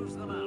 close them out.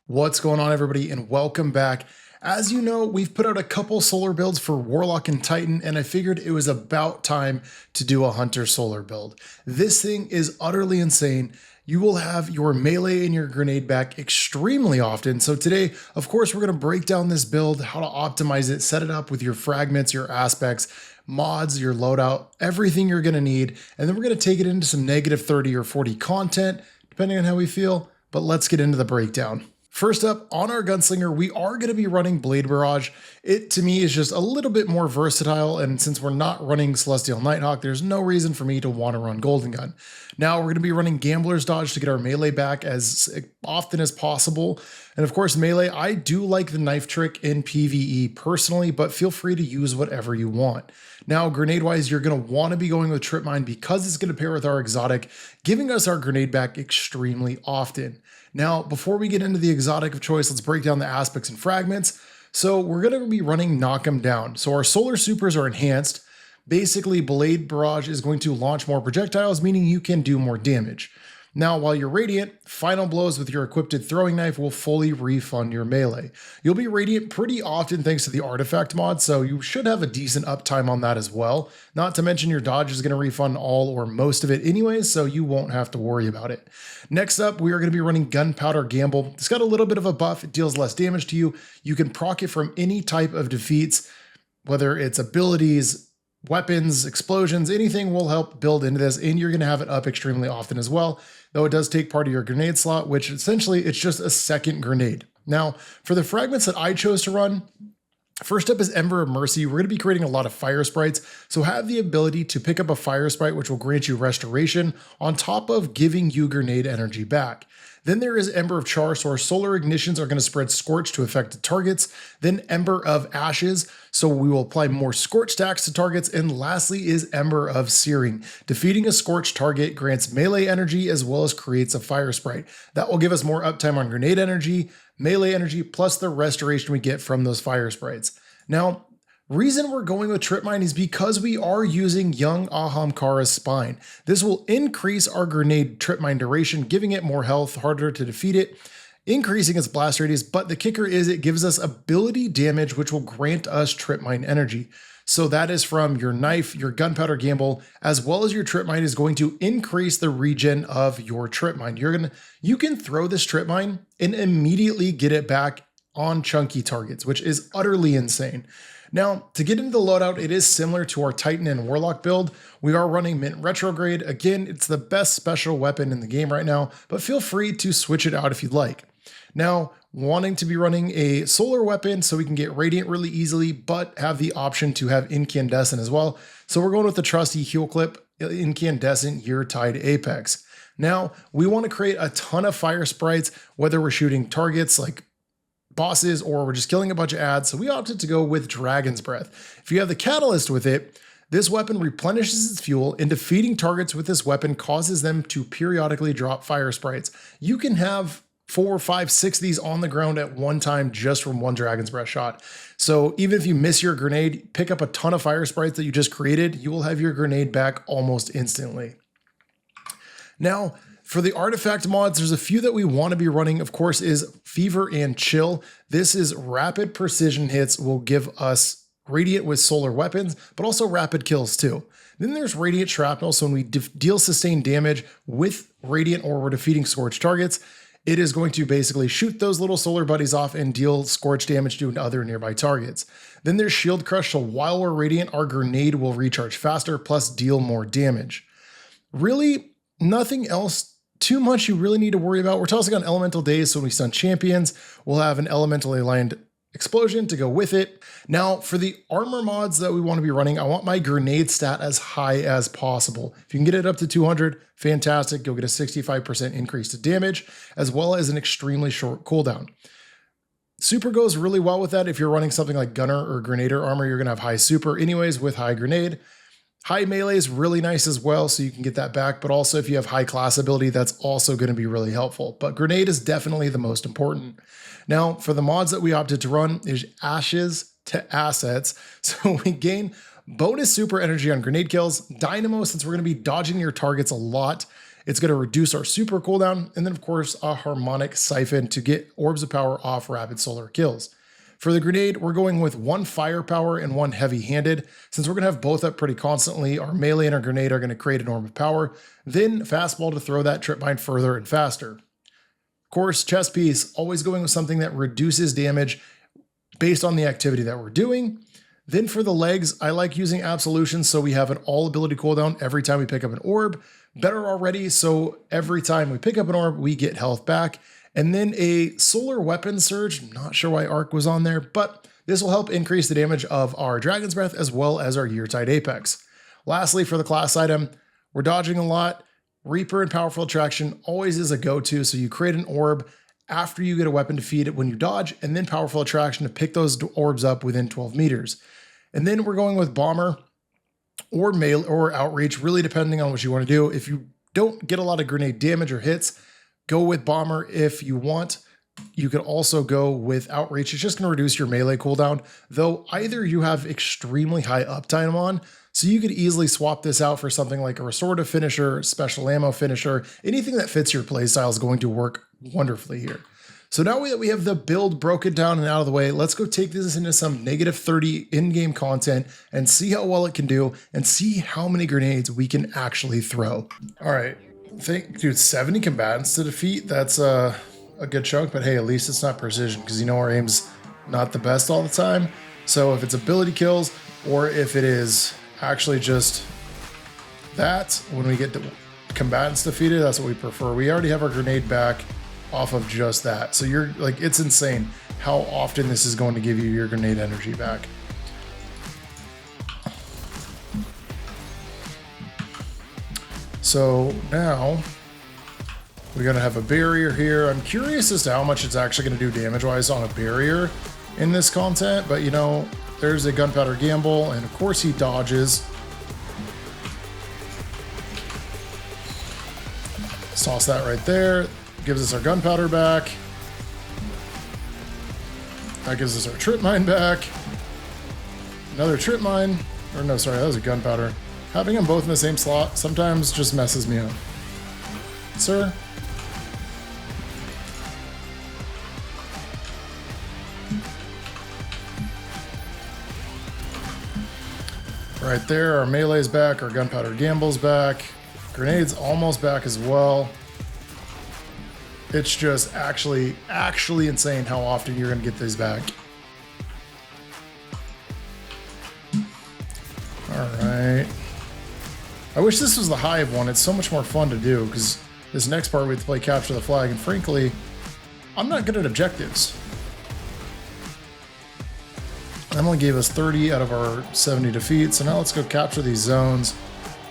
What's going on, everybody, and welcome back. As you know, we've put out a couple solar builds for Warlock and Titan, and I figured it was about time to do a Hunter solar build. This thing is utterly insane. You will have your melee and your grenade back extremely often. So today, of course, we're going to break down this build, how to optimize it, set it up with your fragments, your aspects, mods, your loadout, everything you're going to need. And then we're going to take it into some negative 30 or 40 content, depending on how we feel. But let's get into the breakdown. First up, on our Gunslinger, we are going to be running Blade Barrage. It, to me, is just a little bit more versatile, and since we're not running Celestial Nighthawk, there's no reason for me to want to run Golden Gun. Now, we're going to be running Gambler's Dodge to get our melee back as often as possible. And of course, melee, I do like the knife trick in PvE personally, but feel free to use whatever you want. Now, grenade-wise, you're going to want to be going with Trip Mine because it's going to pair with our exotic, giving us our grenade back extremely often. Now, before we get into the exotic of choice, let's break down the aspects and fragments. So we're going to be running Knock 'em Down. So our solar supers are enhanced. Basically, Blade Barrage is going to launch more projectiles, meaning you can do more damage. Now, while you're Radiant, final blows with your equipped throwing knife will fully refund your melee. You'll be Radiant pretty often thanks to the artifact mod, so you should have a decent uptime on that as well. Not to mention your dodge is going to refund all or most of it anyways, so you won't have to worry about it. Next up, we are going to be running Gunpowder Gamble. It's got a little bit of a buff. It deals less damage to you. You can proc it from any type of defeats, whether it's abilities, weapons, explosions, anything will help build into this, and you're going to have it up extremely often as well, though it does take part of your grenade slot, which essentially it's just a second grenade. Now, for the fragments that I chose to run, first up is Ember of Mercy. We're going to be creating a lot of fire sprites, so have the ability to pick up a fire sprite, which will grant you restoration on top of giving you grenade energy back. Then there is Ember of Char, so our solar ignitions are going to spread Scorch to affected targets. Then Ember of Ashes, so we will apply more Scorch stacks to targets. And lastly is Ember of Searing. Defeating a Scorched target grants melee energy as well as creates a fire sprite. That will give us more uptime on grenade energy, melee energy, plus the restoration we get from those fire sprites. Now, reason we're going with Trip Mine is because we are using young Ahamkara's Spine. This will increase our grenade Trip Mine duration, giving it more health, harder to defeat it, increasing its blast radius, but the kicker is it gives us ability damage, which will grant us Trip Mine energy. So that is from your knife, your Gunpowder Gamble, as well as your Trip Mine is going to increase the regen of your Trip Mine. You can throw this Trip Mine and immediately get it back on chunky targets, which is utterly insane. Now, to get into the loadout, it is similar to our Titan and Warlock build. We are running Mint Retrograde. Again, it's the best special weapon in the game right now, but feel free to switch it out if you'd like. Now, wanting to be running a solar weapon so we can get Radiant really easily, but have the option to have Incandescent as well. So we're going with the trusty Heal Clip Incandescent Year-Tide Apex. Now, we want to create a ton of fire sprites, whether we're shooting targets like bosses or we're just killing a bunch of ads, so we opted to go with Dragon's Breath. If you have the Catalyst with it, this weapon replenishes its fuel, and defeating targets with this weapon causes them to periodically drop fire sprites. You can have 4, 5, 6 of these on the ground at one time just from one Dragon's Breath shot. So even if you miss your grenade, pick up a ton of fire sprites that you just created, you will have your grenade back almost instantly. Now, for the artifact mods, there's a few that we want to be running, of course, is Fever and Chill. This is rapid precision hits, will give us Radiant with solar weapons, but also rapid kills too. Then there's Radiant Shrapnel, so when we deal sustained damage with Radiant or we're defeating Scorched targets, it is going to basically shoot those little solar buddies off and deal scorch damage to other nearby targets. Then there's Shield Crush, so while we're radiant, our grenade will recharge faster plus deal more damage. Really, nothing else too much you really need to worry about. We're tossing on Elemental Daze, so when we stun champions, we'll have an elementally aligned explosion to go with it. Now, for the armor mods that we want to be running, I want my grenade stat as high as possible. If you can get it up to 200, fantastic. You'll get a 65% increase to damage, as well as an extremely short cooldown. Super goes really well with that. If you're running something like Gunner or Grenadier armor, you're going to have high super anyways with high grenade. High melee is really nice as well, so you can get that back, but also if you have high class ability, that's also going to be really helpful. But grenade is definitely the most important. Now, for the mods that we opted to run is Ashes to Assets. So we gain bonus super energy on grenade kills, Dynamo, since we're going to be dodging your targets a lot. It's going to reduce our super cooldown, and then of course a Harmonic Siphon to get Orbs of Power off rapid solar kills. For the grenade, we're going with 1 firepower and 1 heavy-handed. Since we're going to have both up pretty constantly, our melee and our grenade are going to create an orb of power, then fastball to throw that trip mine further and faster. Of course, chest piece, always going with something that reduces damage based on the activity that we're doing. Then for the legs, I like using Absolution, so we have an all ability cooldown every time we pick up an orb. Better already, so every time we pick up an orb, we get health back. And then a Solar Weapon Surge, not sure why Arc was on there, but this will help increase the damage of our Dragon's Breath as well as our Yeartide Apex. Lastly, for the class item, we're dodging a lot. Reaper and Powerful Attraction always is a go-to, so you create an orb after you get a weapon to feed it when you dodge, and then Powerful Attraction to pick those orbs up within 12 meters. And then we're going with Bomber or Melee or Outreach, really depending on what you want to do. If you don't get a lot of grenade damage or hits, go with Bomber if you want. You could also go with Outreach. It's just going to reduce your melee cooldown, though either you have extremely high uptime on, so you could easily swap this out for something like a Restorative Finisher, Special Ammo Finisher. Anything that fits your playstyle is going to work wonderfully here. So now that we have the build broken down and out of the way, let's go take this into some -30 in-game content and see how well it can do and see how many grenades we can actually throw. All right. Dude, 70 combatants to defeat, that's a good chunk, but hey, at least it's not precision, because you know our aim's not the best all the time. So if it's ability kills, or if it is actually just that, when we get the combatants defeated, that's what we prefer. We already have our grenade back off of just that. So you're like, it's insane how often this is going to give you your grenade energy back. So now we're going to have a barrier here. I'm curious as to how much it's actually going to do damage-wise on a barrier in this content, but you know, there's a Gunpowder Gamble, and of course he dodges. Let's toss that right there. Gives us our gunpowder back. That gives us our trip mine back. Another trip mine. Or no, sorry, that was a gunpowder. Having them both in the same slot sometimes just messes me up. Sir? Right there, our melee's back, our gunpowder gamble's back. Grenade's almost back as well. It's just actually insane how often you're gonna get these back. All right. I wish this was the hive one. It's so much more fun to do, because this next part we have to play capture the flag, and frankly, I'm not good at objectives. Emily gave us 30 out of our 70 defeats, so now let's go capture these zones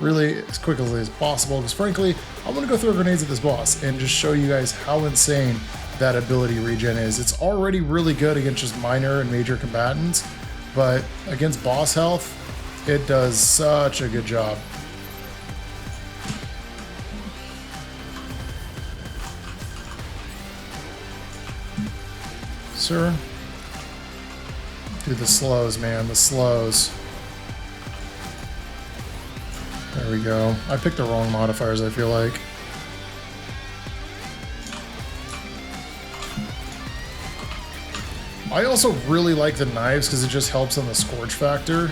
really as quickly as possible, because frankly, I'm gonna go throw grenades at this boss and just show you guys how insane that ability regen is. It's already really good against just minor and major combatants, but against boss health, it does such a good job. Sir? Dude, the slows, man, the slows. There we go. I picked the wrong modifiers, I feel like. I also really like the knives because it just helps on the scorch factor.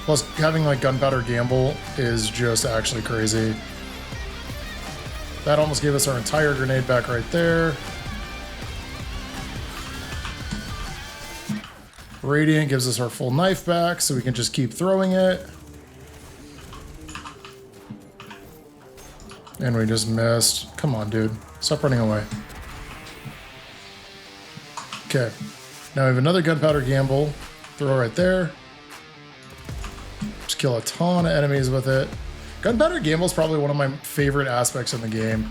Plus, having like Gunpowder Gamble is just actually crazy. That almost gave us our entire grenade back right there. Radiant gives us our full knife back, so we can just keep throwing it. And we just missed. Come on, dude. Stop running away. Okay. Now we have another gunpowder gamble. Throw right there. Just kill a ton of enemies with it. Gunpowder gamble is probably one of my favorite aspects in the game.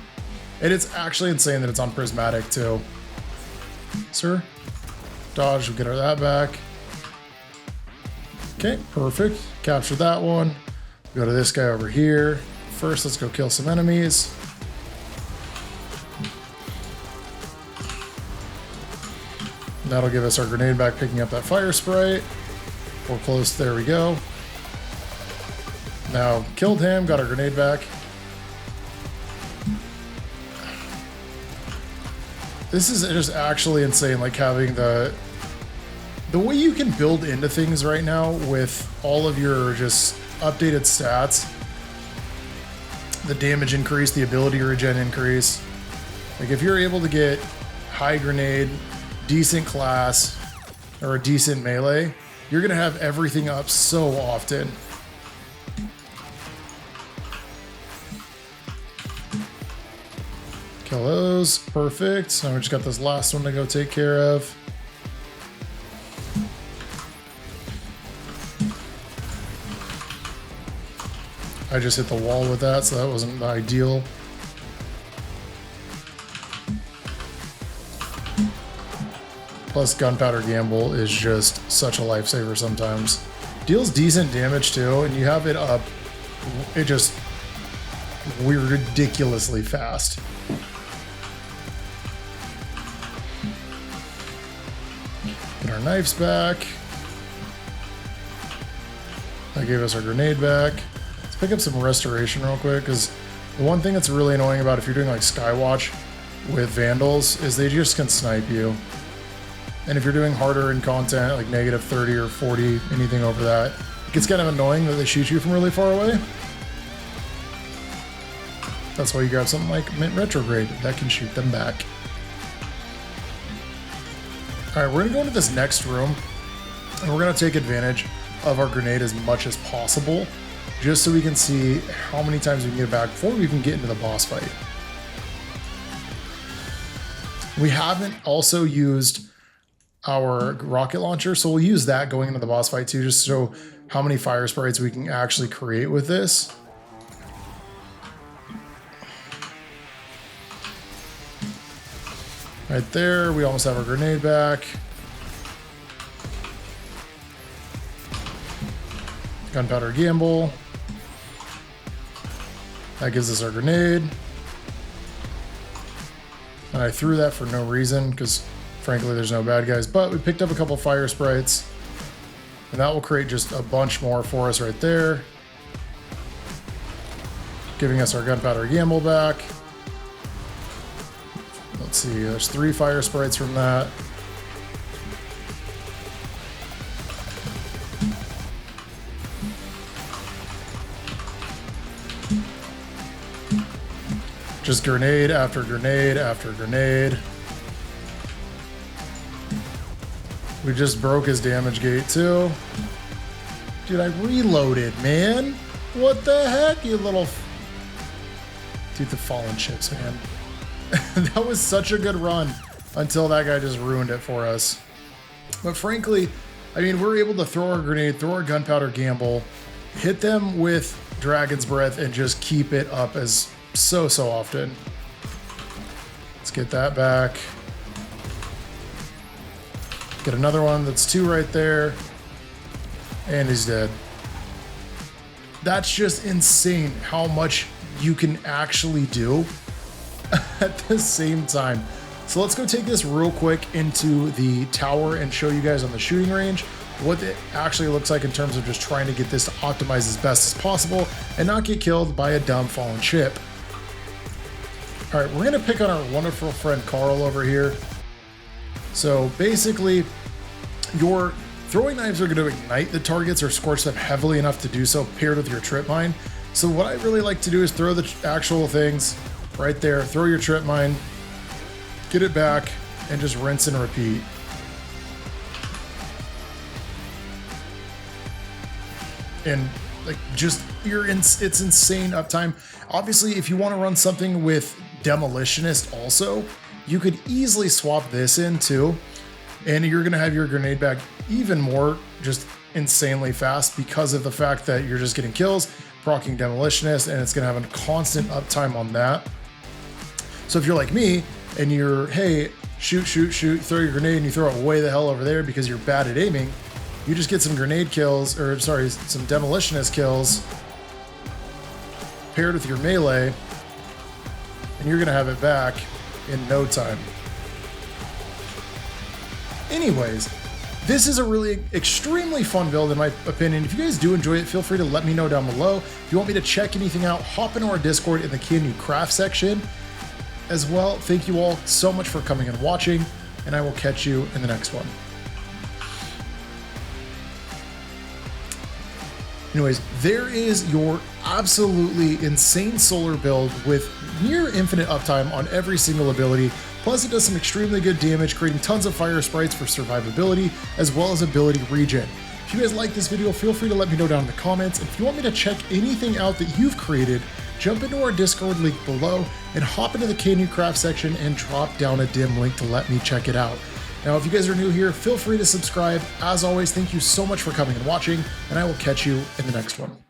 And it's actually insane that it's on prismatic too. Sir? Dodge, we'll get that back. Okay, perfect. Capture that one. Go to this guy over here. First, let's go kill some enemies. That'll give us our grenade back, picking up that fire sprite. We're close, there we go. Now, killed him, got our grenade back. This is just actually insane, like having the way you can build into things right now with all of your just updated stats. The damage increase, the ability regen increase. Like if you're able to get high grenade, decent class, or a decent melee, you're gonna have everything up so often. Kill those, perfect. Now we just got this last one to go take care of. I just hit the wall with that, so that wasn't ideal. Plus gunpowder gamble is just such a lifesaver sometimes. Deals decent damage too, and you have it up, it just, we're ridiculously fast. Get our knives back. That gave us our grenade back. Let's pick up some restoration real quick, because the one thing that's really annoying about if you're doing like Skywatch with Vandals is they just can snipe you. And if you're doing harder in content, like negative 30 or 40, anything over that, it gets kind of annoying that they shoot you from really far away. That's why you grab something like Mint Retrograde that can shoot them back. All right, we're gonna go into this next room and we're gonna take advantage of our grenade as much as possible, just so we can see how many times we can get it back before we even get into the boss fight. We haven't also used our rocket launcher, so we'll use that going into the boss fight too, just to show how many fire sprites we can actually create with this. Right there, we almost have our grenade back. Gunpowder gamble. That gives us our grenade. And I threw that for no reason, because frankly there's no bad guys, but we picked up a couple fire sprites. And that will create just a bunch more for us right there. Giving us our gunpowder gamble back. Let's see, there's 3 fire sprites from that. Just grenade after grenade after grenade. We just broke his damage gate too. Dude, I reloaded, man. What the heck, you little... Dude, the fallen chips, man. That was such a good run until that guy just ruined it for us. But frankly, I mean, we're able to throw our grenade, throw our gunpowder gamble, hit them with Dragon's Breath, and just keep it up as so often. Let's get that back. Get another one. That's 2 right there. And he's dead. That's just insane how much you can actually do at the same time. So let's go take this real quick into the tower and show you guys on the shooting range what it actually looks like in terms of just trying to get this to optimize as best as possible and not get killed by a dumb fallen ship. All right, we're gonna pick on our wonderful friend Carl over here. So basically, your throwing knives are gonna ignite the targets or scorch them heavily enough to do so, paired with your trip mine. So what I really like to do is throw the actual things, right there, throw your trip mine, get it back, and just rinse and repeat. And like just it's insane uptime. Obviously, if you want to run something with Demolitionist also, you could easily swap this in too, and you're gonna have your grenade bag even more just insanely fast because of the fact that you're just getting kills, proccing Demolitionist, and it's gonna have a constant uptime on that. So if you're like me and you're, hey, shoot, throw your grenade and you throw it way the hell over there because you're bad at aiming, you just get some grenade kills, or sorry, some Demolitionist kills paired with your melee, and you're gonna have it back in no time. Anyways, this is a really extremely fun build in my opinion. If you guys do enjoy it, feel free to let me know down below. If you want me to check anything out, hop into our Discord in the Can You Craft section. As well, thank you all so much for coming and watching, and I will catch you in the next one. Anyways, there is your absolutely insane solar build with near infinite uptime on every single ability. Plus it does some extremely good damage, creating tons of fire sprites for survivability, as well as ability regen. If you guys like this video, feel free to let me know down in the comments. And if you want me to check anything out that you've created, jump into our Discord link below and hop into the Can You Craft section and drop down a dim link to let me check it out. Now, if you guys are new here, feel free to subscribe. As always, thank you so much for coming and watching, and I will catch you in the next one.